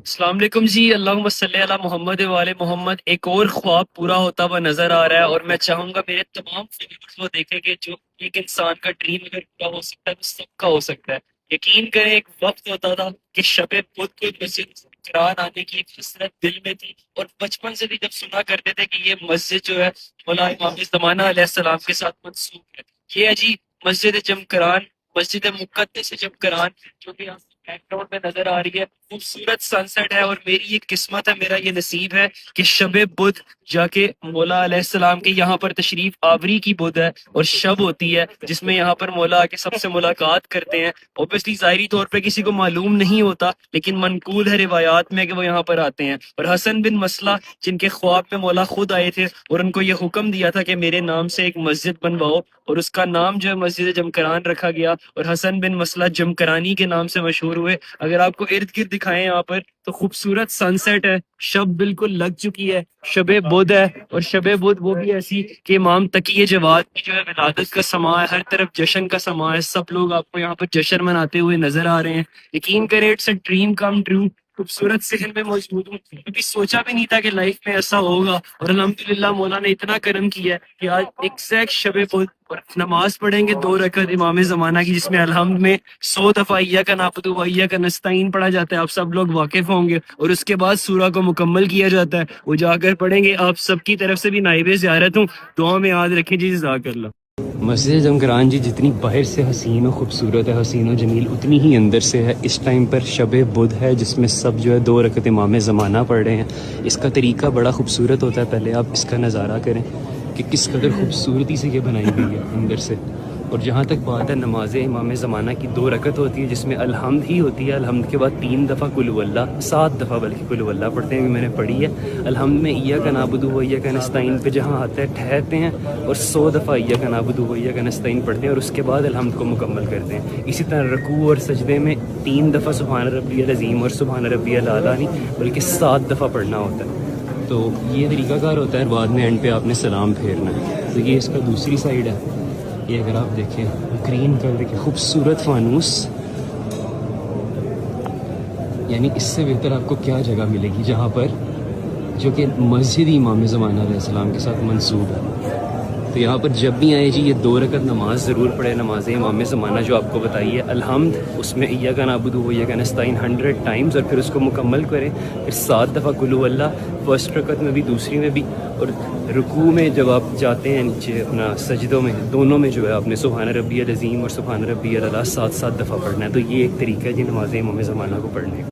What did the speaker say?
السلام علیکم جی، اللہم صلی علی محمد والے محمد۔ ایک اور خواب پورا ہوتا ہوا نظر آ رہا ہے، اور میں چاہوں گا میرے تمام فالوورز وہ دیکھیں کہ جو ایک انسان کا ڈریم اگر پورا ہو سکتا ہے تو سب کا ہو سکتا ہے۔ یقین کریں، ایک وقت ہوتا تھا کہ شب بدھ کو مسجد قرآن آنے کی ایک حسرت دل میں تھی، اور بچپن سے بھی جب سنا کرتے تھے کہ یہ مسجد جو ہے مولا امام زمانہ علیہ السلام کے ساتھ منسوب ہے۔ یہ ہے جی مسجد جم قرآن، مسجد مقدس جم قرآن، جو کہ بیک گراؤنڈ میں نظر آ رہی ہے۔ خوبصورت سن سیٹ ہے، اور میری یہ قسمت ہے، میرا یہ نصیب ہے کہ شب بدھ جا کے مولا علیہ السلام کے یہاں پر تشریف آوری کی بدھ ہے، اور شب ہوتی ہے جس میں یہاں پر مولا آ کے سب سے ملاقات کرتے ہیں۔ اوبیسلی ظاہری طور پہ کسی کو معلوم نہیں ہوتا، لیکن منقول ہے روایات میں کہ وہ یہاں پر آتے ہیں۔ اور حسن بن مسلح جن کے خواب میں مولا خود آئے تھے اور ان کو یہ حکم دیا تھا کہ میرے نام سے ایک مسجد بنواؤ، اور اس کا نام جو ہے مسجد جمکران رکھا گیا، اور حسن بن مسلح جمکرانی کے نام سے مشہور ہوئے۔ اگر آپ کو ارد گرد دکھائیں یہاں پر تو خوبصورت سن سیٹ ہے، شب بالکل لگ چکی ہے، شب بدھ ہے، اور شب بدھ وہ بھی ایسی کہ امام تقی جواد کی جو ہے ولادت کا سماں ہے، ہر طرف جشن کا سماں ہے، سب لوگ آپ کو یہاں پر جشن مناتے ہوئے نظر آ رہے ہیں۔ یقین کریں، it's a dream come true. خوبصورت صحن میں موجود ہوں، کبھی سوچا بھی نہیں تھا کہ لائف میں ایسا ہوگا، اور الحمدللہ مولا نے اتنا کرم کیا ہے کہ آج ایگزیکٹ شب بدھ اور نماز پڑھیں گے 2 رکعت امام زمانہ کی، جس میں الحمد میں 100 دفعہ ایاک نعبد و ایاک نستعین پڑھا جاتا ہے، آپ سب لوگ واقف ہوں گے، اور اس کے بعد سورہ کو مکمل کیا جاتا ہے، وہ جا کر پڑھیں گے۔ آپ سب کی طرف سے بھی نائب زیارت ہوں، دعا میں یاد رکھیں جی، جزاک اللہ۔ مسجد جمکران جی جتنی باہر سے حسین و خوبصورت ہے، حسین و جمیل، اتنی ہی اندر سے ہے۔ اس ٹائم پر شب بدھ ہے جس میں سب جو ہے 2 رکعت امام زمانہ پڑھ رہے ہیں۔ اس کا طریقہ بڑا خوبصورت ہوتا ہے، پہلے آپ اس کا نظارہ کریں کہ کس قدر خوبصورتی سے یہ بنائی گئی ہے اندر سے۔ اور جہاں تک بات ہے نماز امام زمانہ کی، 2 رکعت ہوتی ہے جس میں الحمد ہی ہوتی ہے، الحمد کے بعد 3 دفعہ قل هو اللہ، 7 دفعہ بلکہ قل هو اللہ پڑھتے ہیں، میں نے پڑھی ہے۔ الحمد میں ایاک نعبد و ایاک نستعین پہ جہاں آتا ہے ٹھہرتے ہیں، اور 100 دفعہ ایاک نعبد و ایاک نستعین پڑھتے ہیں، اور اس کے بعد الحمد کو مکمل کرتے ہیں۔ اسی طرح رکوع اور سجدے میں 3 دفعہ سبحان ربی العظیم اور سبحان ربی الاعلیٰ نہیں بلکہ 7 دفعہ پڑھنا ہوتا ہے۔ تو یہ طریقہ کار ہوتا ہے، بعد میں اینڈ پہ آپ نے سلام پھیرنا ہے۔ تو یہ اس کا دوسری سائیڈ ہے، یہ اگر آپ دیکھیں گرین کلر کے خوبصورت فانوس، یعنی اس سے بہتر آپ کو کیا جگہ ملے گی جہاں پر جو کہ مسجد امام زمانہ علیہ السلام کے ساتھ منسوب ہے۔ تو یہاں پر جب بھی آئے جی یہ 2 رکعت نماز ضرور پڑھے، نماز امام زمانہ جو آپ کو بتائی ہے الحمد، اس میں ایاک نعبد و ایاک نستعین 100 ٹائمز، اور پھر اس کو مکمل کریں، پھر 7 دفعہ قل هو اللہ، فرسٹ رکعت میں بھی دوسری میں بھی، اور رکوع میں جب آپ جاتے ہیں نیچے اپنا سجدوں میں، دونوں میں جو ہے آپ نے سبحان ربی العظیم اور سبحان ربی الاعلیٰ 7 دفعہ پڑھنا ہے۔ تو یہ ایک طریقہ ہے جی نماز امام زمانہ کو پڑھنے کا۔